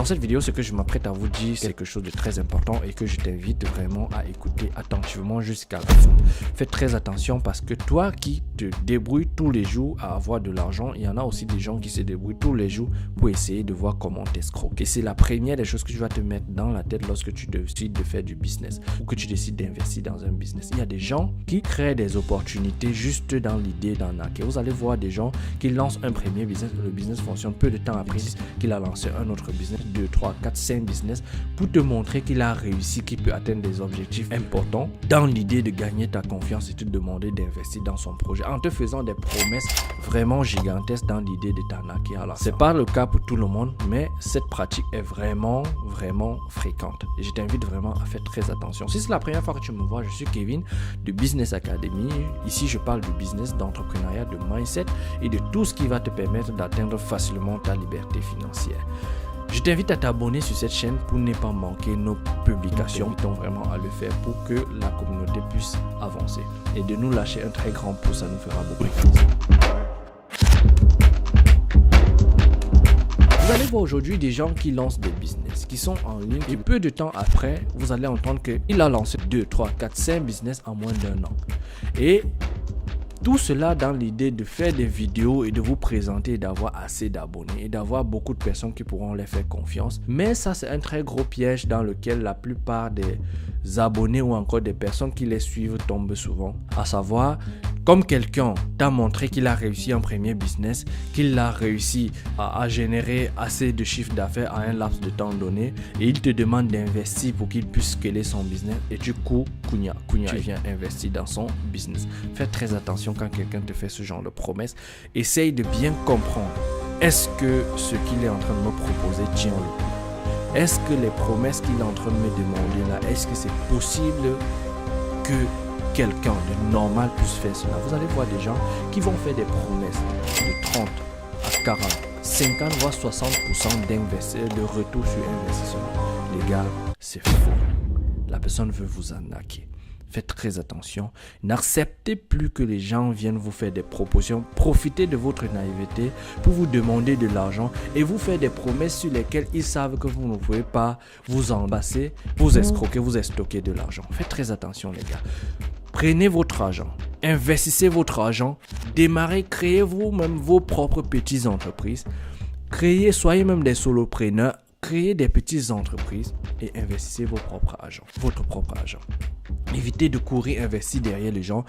Dans cette vidéo, ce que je m'apprête à vous dire, c'est quelque chose de très important et que je t'invite vraiment à écouter attentivement jusqu'à la fin. Fais très attention parce que toi qui te débrouilles tous les jours à avoir de l'argent, il y en a aussi des gens qui se débrouillent tous les jours pour essayer de voir comment t'escroquer. C'est la première des choses que tu vas te mettre dans la tête lorsque tu décides de faire du business ou que tu décides d'investir dans un business. Il y a des gens qui créent des opportunités juste dans l'idée d'arnaquer. Vous allez voir des gens qui lancent un premier business, le business fonctionne peu de temps après qu'il a lancé un autre business, 2, 3, 4, 5 business pour te montrer qu'il a réussi, qu'il peut atteindre des objectifs importants dans l'idée de gagner ta confiance et te demander d'investir dans son projet en te faisant des promesses vraiment gigantesques dans l'idée de t'arnaquer à la fin. C'est pas le cas pour tout le monde, mais cette pratique est vraiment fréquente et je t'invite vraiment à faire très attention. Si c'est la première fois que tu me vois, je suis Kevin de Business Academy. Ici, je parle de business, d'entrepreneuriat, de mindset et de tout ce qui va te permettre d'atteindre facilement ta liberté financière. Je t'invite à t'abonner sur cette chaîne pour ne pas manquer nos publications. Nous t'invitons vraiment à le faire pour que la communauté puisse avancer. Et de nous lâcher un très grand pouce, ça nous fera beaucoup de plaisir. Vous allez voir aujourd'hui des gens qui lancent des business, qui sont en ligne et peu de temps après, vous allez entendre qu'il a lancé 2, 3, 4, 5 business en moins d'1 an. Et tout cela dans l'idée de faire des vidéos et de vous présenter et d'avoir assez d'abonnés et d'avoir beaucoup de personnes qui pourront les faire confiance. Mais ça, c'est un très gros piège dans lequel la plupart des abonnés ou encore des personnes qui les suivent tombent souvent. À savoir, comme quelqu'un t'a montré qu'il a réussi un premier business, qu'il a réussi à générer assez de chiffre d'affaires à un laps de temps donné et il te demande d'investir pour qu'il puisse scaler son business et tu cours, tu viens investir dans son business. Fais très attention quand quelqu'un te fait ce genre de promesses. Essaye de bien comprendre. Est-ce que ce qu'il est en train de me proposer tient le coup? Est-ce que les promesses qu'il est en train de me demander là, est-ce que c'est possible que quelqu'un de normal puisse faire cela? Vous allez voir des gens qui vont faire des promesses de 30 à 40, 50 voire 60% de retour sur investissement. Les gars, c'est faux. La personne veut vous arnaquer. Faites très attention. N'acceptez plus que les gens viennent vous faire des propositions. Profitez de votre naïveté pour vous demander de l'argent et vous faire des promesses sur lesquelles ils savent que vous ne pouvez pas vous embasser, vous escroquer, vous estoquer de l'argent. Faites très attention, les gars. Prenez votre argent, investissez votre argent, démarrez, créez vous-même vos propres petites entreprises. Soyez même des solopreneurs, créez des petites entreprises et investissez votre propre argent. Évitez de courir investir derrière les gens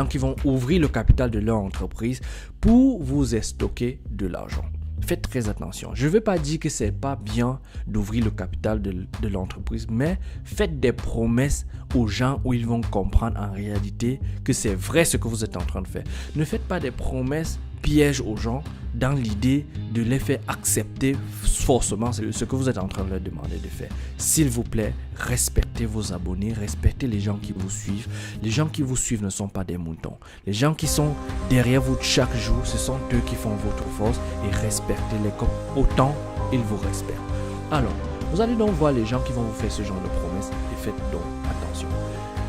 qui vont ouvrir le capital de leur entreprise pour vous estoquer de l'argent. Faites très attention. Je ne veux pas dire que ce n'est pas bien d'ouvrir le capital de l'entreprise, mais faites des promesses aux gens où ils vont comprendre en réalité que c'est vrai ce que vous êtes en train de faire. Ne faites pas des promesses pièges aux gens dans l'idée de les faire accepter forcément ce que vous êtes en train de leur demander de faire. S'il vous plaît, respectez vos abonnés, respectez les gens qui vous suivent. Les gens qui vous suivent ne sont pas des moutons. Les gens qui sont derrière vous chaque jour, ce sont eux qui font votre force et respectez-les comme autant ils vous respectent. Alors, vous allez donc voir les gens qui vont vous faire ce genre de promesses et faites donc attention.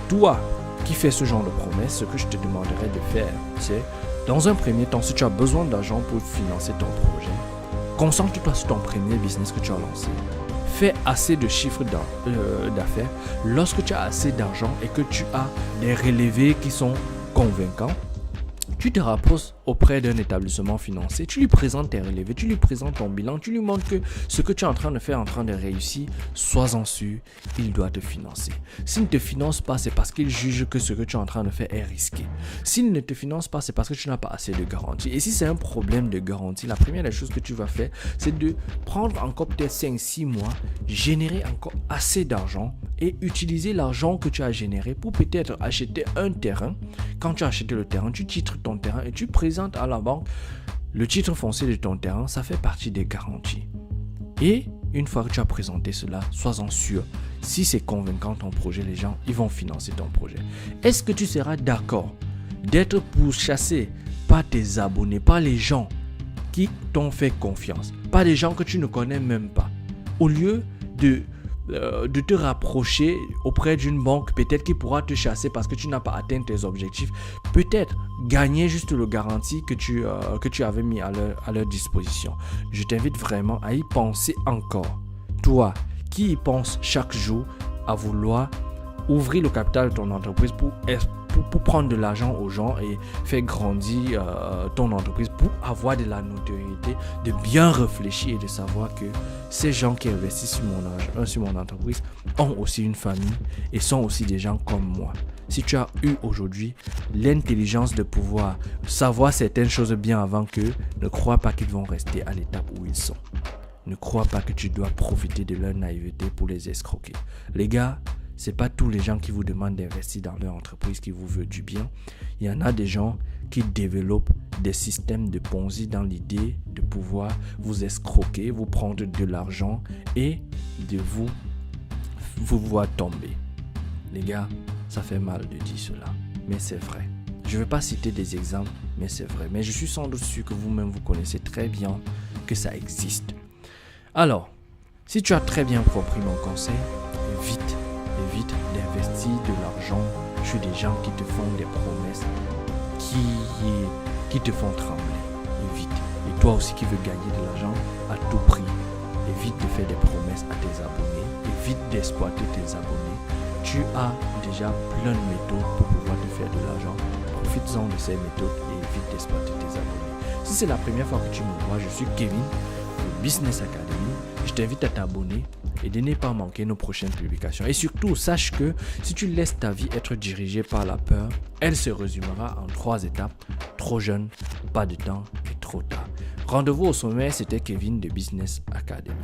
Toi qui fais ce genre de promesses, ce que je te demanderais de faire, c'est dans un premier temps, si tu as besoin d'argent pour financer ton projet, concentre-toi sur ton premier business que tu as lancé. Fais assez de chiffres d'affaires. Lorsque tu as assez d'argent et que tu as des relevés qui sont convaincants, tu te rapproches auprès d'un établissement financier, tu lui présentes tes relevés, tu lui présentes ton bilan, tu lui montres que ce que tu es en train de faire, en train de réussir, sois-en sûr, il doit te financer. S'il ne te finance pas, c'est parce qu'il juge que ce que tu es en train de faire est risqué. S'il ne te finance pas, c'est parce que tu n'as pas assez de garantie. Et si c'est un problème de garantie, la première des choses que tu vas faire, c'est de prendre encore peut-être 5-6 mois, générer encore assez d'argent et utiliser l'argent que tu as généré pour peut-être acheter un terrain. Quand tu as acheté le terrain, tu titres ton terrain et tu présentes à la banque le titre foncier de ton terrain. Ça fait partie des garanties. Et une fois que tu as présenté cela, sois-en sûr, si c'est convaincant ton projet, les gens ils vont financer ton projet. Est-ce que tu seras d'accord d'être pourchassé par tes abonnés, par les gens qui t'ont fait confiance, par des gens que tu ne connais même pas, au lieu de te rapprocher auprès d'une banque peut-être qui pourra te chasser parce que tu n'as pas atteint tes objectifs, peut-être gagner juste le garantie que tu avais mis à leur disposition. Je t'invite vraiment à y penser encore. toi qui y penses chaque jour à vouloir ouvrir le capital de ton entreprise pour prendre de l'argent aux gens et faire grandir ton entreprise pour avoir de la notoriété, de bien réfléchir et de savoir que ces gens qui investissent sur mon entreprise ont aussi une famille et sont aussi des gens comme moi. Si tu as eu aujourd'hui l'intelligence de pouvoir savoir certaines choses bien avant qu'eux, ne crois pas qu'ils vont rester à l'étape où ils sont. Ne crois pas que tu dois profiter de leur naïveté pour les escroquer. Les gars, c'est pas tous les gens qui vous demandent d'investir dans leur entreprise qui vous veulent du bien. Il y en a des gens qui développent des systèmes de Ponzi dans l'idée de pouvoir vous escroquer, vous prendre de l'argent et de vous voir tomber. Les gars, ça fait mal de dire cela, mais c'est vrai. Je ne vais pas citer des exemples, mais c'est vrai. Mais je suis sans doute sûr que vous-même vous connaissez très bien que ça existe. Alors, si tu as très bien compris mon conseil, évite d'investir de l'argent sur des gens qui te font des promesses qui te font trembler. Évite. Et toi aussi qui veux gagner de l'argent à tout prix, évite de faire des promesses à tes abonnés. Évite d'exploiter tes abonnés. Tu as déjà plein de méthodes pour pouvoir te faire de l'argent. Profites-en de ces méthodes et évite d'exploiter tes abonnés. Si c'est la première fois que tu me vois, je suis Kevin de Business Academy. Je t'invite à t'abonner et de ne pas manquer nos prochaines publications. Et surtout, sache que si tu laisses ta vie être dirigée par la peur, elle se résumera en 3 étapes. Trop jeune, pas de temps et trop tard. Rendez-vous au sommet, c'était Kevin de Business Academy.